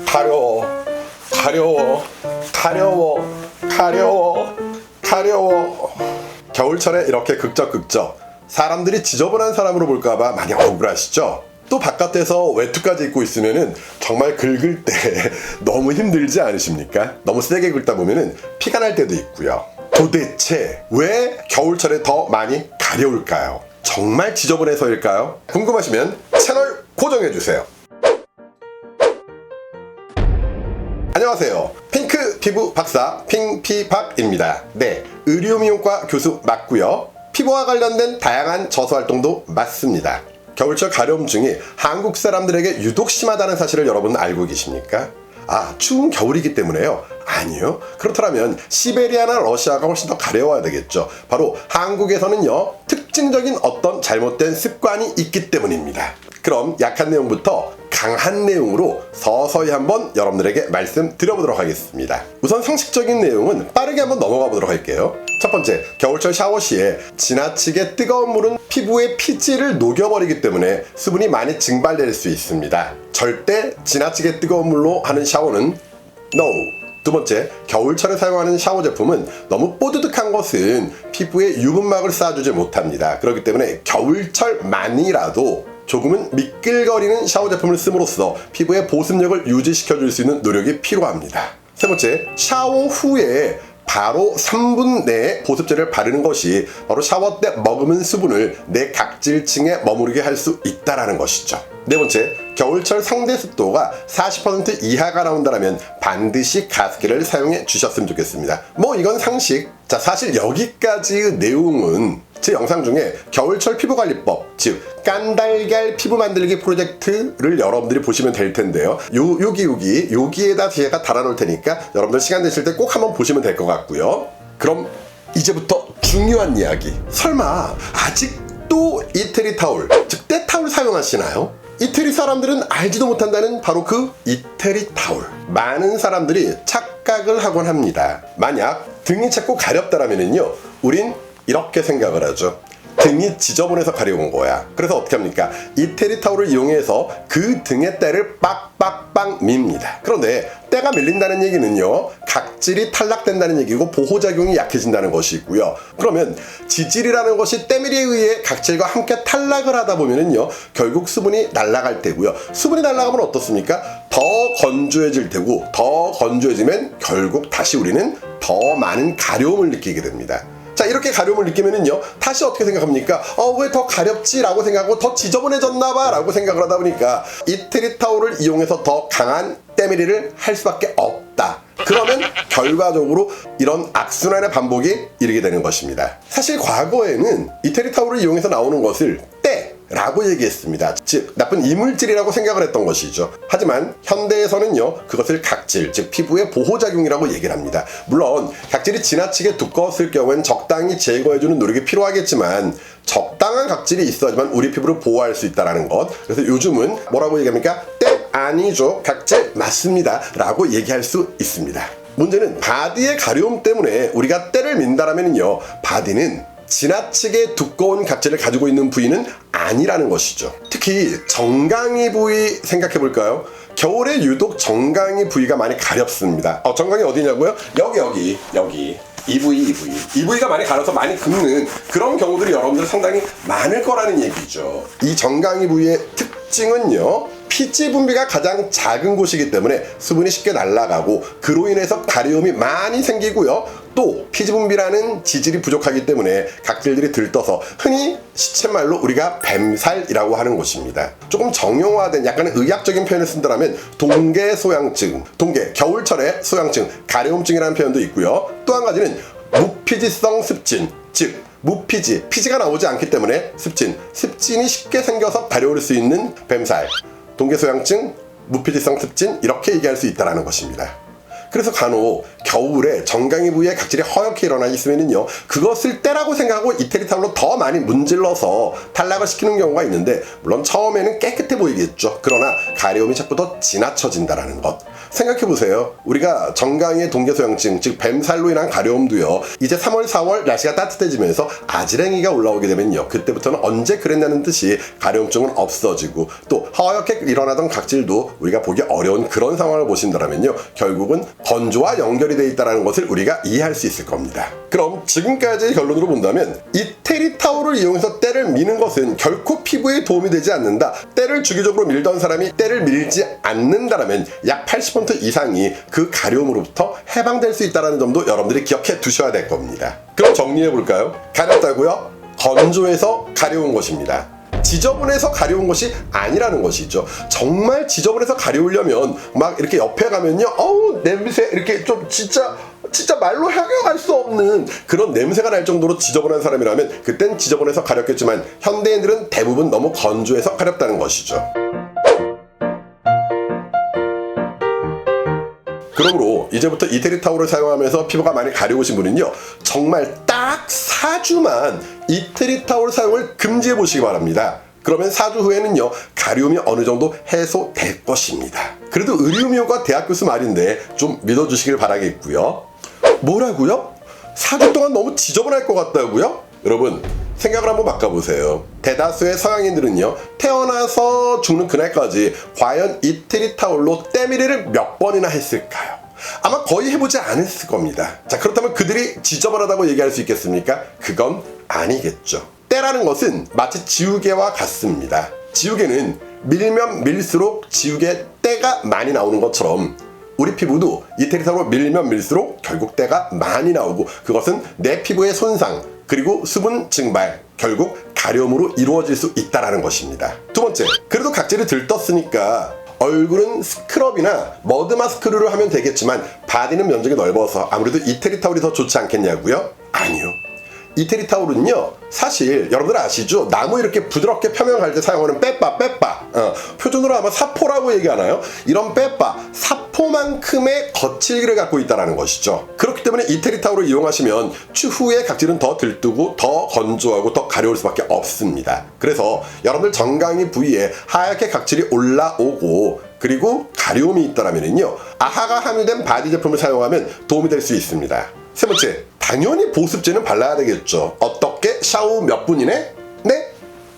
가려워, 가려워, 가려워, 가려워, 가려워. 겨울철에 이렇게 극적극적 사람들이 지저분한 사람으로 볼까봐 많이 억울하시죠? 또 바깥에서 외투까지 입고 있으면은 정말 긁을 때 너무 힘들지 않으십니까? 너무 세게 긁다 보면은 피가 날 때도 있고요. 도대체 왜 겨울철에 더 많이 가려울까요? 정말 지저분해서일까요? 궁금하시면 채널 고정해주세요. 안녕하세요. 핑크 피부 박사 핑피박입니다. 네, 의료미용과 교수 맞고요. 피부와 관련된 다양한 저서활동도 맞습니다. 겨울철 가려움증이 한국 사람들에게 유독 심하다는 사실을 여러분 알고 계십니까? 아, 추운 겨울이기 때문에요? 아니요. 그렇다면 시베리아나 러시아가 훨씬 더 가려워야 되겠죠. 바로 한국에서는요, 특징적인 어떤 잘못된 습관이 있기 때문입니다. 그럼 약한 내용부터 강한 내용으로 서서히 한번 여러분들에게 말씀드려보도록 하겠습니다. 우선 상식적인 내용은 빠르게 한번 넘어가 보도록 할게요. 첫 번째, 겨울철 샤워 시에 지나치게 뜨거운 물은 피부의 피지를 녹여버리기 때문에 수분이 많이 증발될 수 있습니다. 절대 지나치게 뜨거운 물로 하는 샤워는 NO! 두 번째, 겨울철에 사용하는 샤워 제품은 너무 뽀드득한 것은 피부에 유분막을 쌓아주지 못합니다. 그렇기 때문에 겨울철만이라도 조금은 미끌거리는 샤워 제품을 씀으로써 피부의 보습력을 유지시켜줄 수 있는 노력이 필요합니다. 세 번째, 샤워 후에 바로 3분 내에 보습제를 바르는 것이 바로 샤워 때 머금은 수분을 내 각질층에 머무르게 할 수 있다는 것이죠. 네 번째, 겨울철 상대 습도가 40% 이하가 나온다면 반드시 가습기를 사용해 주셨으면 좋겠습니다. 뭐 이건 상식. 자, 사실 여기까지의 내용은 제 영상 중에 겨울철 피부관리법, 즉 깐달걀 피부 만들기 프로젝트를 여러분들이 보시면 될 텐데요. 여기에다 제가 달아놓을 테니까 여러분들 시간 되실 때 꼭 한번 보시면 될 것 같고요. 그럼 이제부터 중요한 이야기. 설마 아직도 이태리 타올, 즉 때타올 사용하시나요? 이태리 사람들은 알지도 못한다는 바로 그 이태리 타올. 많은 사람들이 착각을 하곤 합니다. 만약 등이 자꾸 가렵다라면요, 우린 이렇게 생각을 하죠. 등이 지저분해서 가려운 거야. 그래서 어떻게 합니까? 이태리 타올을 이용해서 그 등의 때를 빡빡빡 밉니다. 그런데 때가 밀린다는 얘기는요, 각질이 탈락된다는 얘기고 보호작용이 약해진다는 것이 있고요. 그러면 지질이라는 것이 때밀이에 의해 각질과 함께 탈락을 하다 보면은요, 결국 수분이 날아갈 테고요. 수분이 날아가면 어떻습니까? 더 건조해질 테고, 더 건조해지면 결국 다시 우리는 더 많은 가려움을 느끼게 됩니다. 자, 이렇게 가려움을 느끼면은요, 다시 어떻게 생각합니까? 왜 더 가렵지? 라고 생각하고 더 지저분해졌나봐? 라고 생각을 하다 보니까 이태리 타올을 이용해서 더 강한 때밀이를 할 수밖에 없다. 그러면 결과적으로 이런 악순환의 반복이 이르게 되는 것입니다. 사실 과거에는 이태리 타올을 이용해서 나오는 것을 라고 얘기했습니다. 즉 나쁜 이물질이라고 생각을 했던 것이죠. 하지만 현대에서는요, 그것을 각질, 즉 피부의 보호작용이라고 얘기를 합니다. 물론 각질이 지나치게 두꺼웠을 경우엔 적당히 제거해주는 노력이 필요하겠지만 적당한 각질이 있어야지만 우리 피부를 보호할 수 있다는 것. 그래서 요즘은 뭐라고 얘기합니까? 때 아니죠, 각질 맞습니다 라고 얘기할 수 있습니다. 문제는 바디의 가려움 때문에 우리가 때를 민다라면요, 바디는 지나치게 두꺼운 각질을 가지고 있는 부위는 아니라는 것이죠. 특히 정강이 부위 생각해볼까요? 겨울에 유독 정강이 부위가 많이 가렵습니다. 정강이 어디냐고요? 여기 이 부위가 많이 가려서 많이 긁는 그런 경우들이 여러분들 상당히 많을 거라는 얘기죠. 이 정강이 부위의 특징은요, 피지 분비가 가장 작은 곳이기 때문에 수분이 쉽게 날아가고 그로 인해서 가려움이 많이 생기고요. 또 피지 분비라는 지질이 부족하기 때문에 각질들이 들떠서 흔히 시쳇말로 우리가 뱀살이라고 하는 곳입니다. 조금 정형화된 약간 의학적인 표현을 쓴다면 동계소양증, 겨울철의 소양증, 가려움증이라는 표현도 있고요. 또 한 가지는 무피지성 습진, 즉 무피지, 피지가 나오지 않기 때문에 습진이 쉽게 생겨서 가려울 수 있는 뱀살, 동계소양증, 무피지성 습진, 이렇게 얘기할 수 있다는 것입니다. 그래서 간혹 겨울에 정강이 부위에 각질이 허옇게 일어나 있으면요, 그것을 때라고 생각하고 이태리 타올로 더 많이 문질러서 탈락을 시키는 경우가 있는데, 물론 처음에는 깨끗해 보이겠죠. 그러나 가려움이 자꾸 더 지나쳐진다라는 것 생각해보세요. 우리가 정강이의 동계소양증, 즉 뱀살로 인한 가려움도요, 이제 3월 4월 날씨가 따뜻해지면서 아지랭이가 올라오게 되면요, 그때부터는 언제 그랬냐는 듯이 가려움증은 없어지고, 또 허옇게 일어나던 각질도 우리가 보기 어려운 그런 상황을 보신다면요, 결국은 건조와 연결이 되어 있다는 것을 우리가 이해할 수 있을 겁니다. 그럼 지금까지의 결론으로 본다면, 이태리 타올을 이용해서 때를 미는 것은 결코 피부에 도움이 되지 않는다. 때를 주기적으로 밀던 사람이 때를 밀지 않는다라면 약 80% 이상이 그 가려움으로부터 해방될 수 있다는 점도 여러분들이 기억해 두셔야 될 겁니다. 그럼 정리해 볼까요? 가렵다고요? 건조해서 가려운 것입니다. 지저분해서 가려운 것이 아니라는 것이죠. 정말 지저분해서 가려우려면 막 이렇게 옆에 가면요, 어우 냄새, 이렇게 좀 진짜 말로 형용할 수 없는 그런 냄새가 날 정도로 지저분한 사람이라면 그땐 지저분해서 가렵겠지만, 현대인들은 대부분 너무 건조해서 가렵다는 것이죠. 그러므로 이제부터 이태리 타올을 사용하면서 피부가 많이 가려우신 분은요, 정말 딱 4주만 이태리 타올 사용을 금지해 보시기 바랍니다. 그러면 4주 후에는요, 가려움이 어느 정도 해소될 것입니다. 그래도 의료미용과 대학 교수 말인데 좀 믿어주시길 바라겠고요. 뭐라고요? 4주 동안 너무 지저분할 것 같다고요? 여러분, 생각을 한번 바꿔보세요. 대다수의 서양인들은요, 태어나서 죽는 그날까지 과연 이태리 타올로 때밀이를 몇 번이나 했을까요? 아마 거의 해보지 않았을 겁니다. 자, 그렇다면 그들이 지저분하다고 얘기할 수 있겠습니까? 그건 아니겠죠. 때라는 것은 마치 지우개와 같습니다. 지우개는 밀면 밀수록 지우개 때가 많이 나오는 것처럼, 우리 피부도 이태리 타올로 밀면 밀수록 결국 때가 많이 나오고, 그것은 내 피부의 손상, 그리고 수분 증발, 결국 가려움으로 이루어질 수 있다는 것입니다. 두 번째, 그래도 각질이 들떴으니까 얼굴은 스크럽이나 머드 마스크를 하면 되겠지만 바디는 면적이 넓어서 아무래도 이태리 타올이 더 좋지 않겠냐고요? 아니요. 이태리 타올은요, 사실 여러분들 아시죠? 나무 이렇게 부드럽게 표면할 때 사용하는 빼빠, 표준으로 아마 사포라고 얘기하나요? 이런 빼빠, 사포만큼의 거칠기를 갖고 있다는 것이죠. 그렇기 때문에 이태리 타올을 이용하시면 추후에 각질은 더 들뜨고 더 건조하고 더 가려울 수밖에 없습니다. 그래서 여러분들 정강이 부위에 하얗게 각질이 올라오고 그리고 가려움이 있다면요, 아하가 함유된 바디 제품을 사용하면 도움이 될 수 있습니다. 세 번째, 당연히 보습제는 발라야 되겠죠. 어떻게? 샤워 몇 분 이내?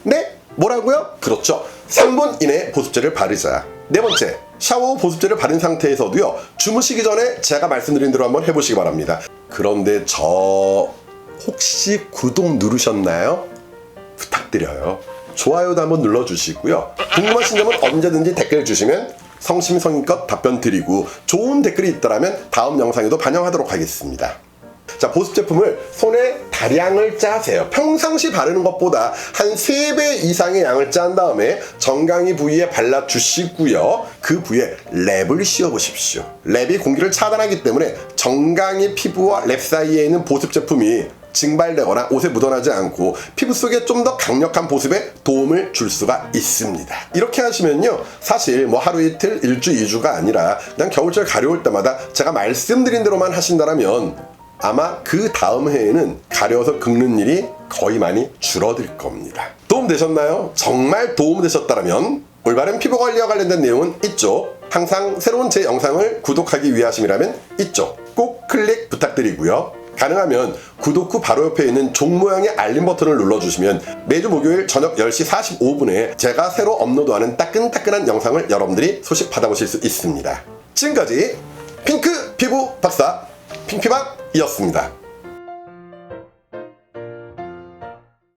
네? 뭐라고요? 그렇죠. 3분 이내 보습제를 바르자. 네 번째, 샤워 후 보습제를 바른 상태에서도요, 주무시기 전에 제가 말씀드린 대로 한번 해보시기 바랍니다. 그런데 혹시 구독 누르셨나요? 부탁드려요. 좋아요도 한번 눌러주시고요. 궁금하신 점은 언제든지 댓글 주시면 성심성의껏 답변 드리고, 좋은 댓글이 있더라면 다음 영상에도 반영하도록 하겠습니다. 자, 보습 제품을 손에 다량을 짜세요. 평상시 바르는 것보다 한 3배 이상의 양을 짠 다음에 정강이 부위에 발라주시고요. 그 부위에 랩을 씌워보십시오. 랩이 공기를 차단하기 때문에 정강이 피부와 랩 사이에 있는 보습 제품이 증발되거나 옷에 묻어나지 않고 피부 속에 좀 더 강력한 보습에 도움을 줄 수가 있습니다. 이렇게 하시면요, 사실 뭐 하루 이틀, 일주, 2주가 아니라 그냥 겨울철 가려울 때마다 제가 말씀드린 대로만 하신다면 아마 그 다음 해에는 가려워서 긁는 일이 거의 많이 줄어들 겁니다. 도움 되셨나요? 정말 도움 되셨다면 올바른 피부 관리와 관련된 내용은 이쪽, 항상 새로운 제 영상을 구독하기 위하심이라면 이쪽 꼭 클릭 부탁드리고요. 가능하면 구독 후 바로 옆에 있는 종 모양의 알림 버튼을 눌러주시면 매주 목요일 저녁 10시 45분에 제가 새로 업로드하는 따끈따끈한 영상을 여러분들이 소식 받아보실 수 있습니다. 지금까지 핑크 피부 박사 핑피박이었습니다.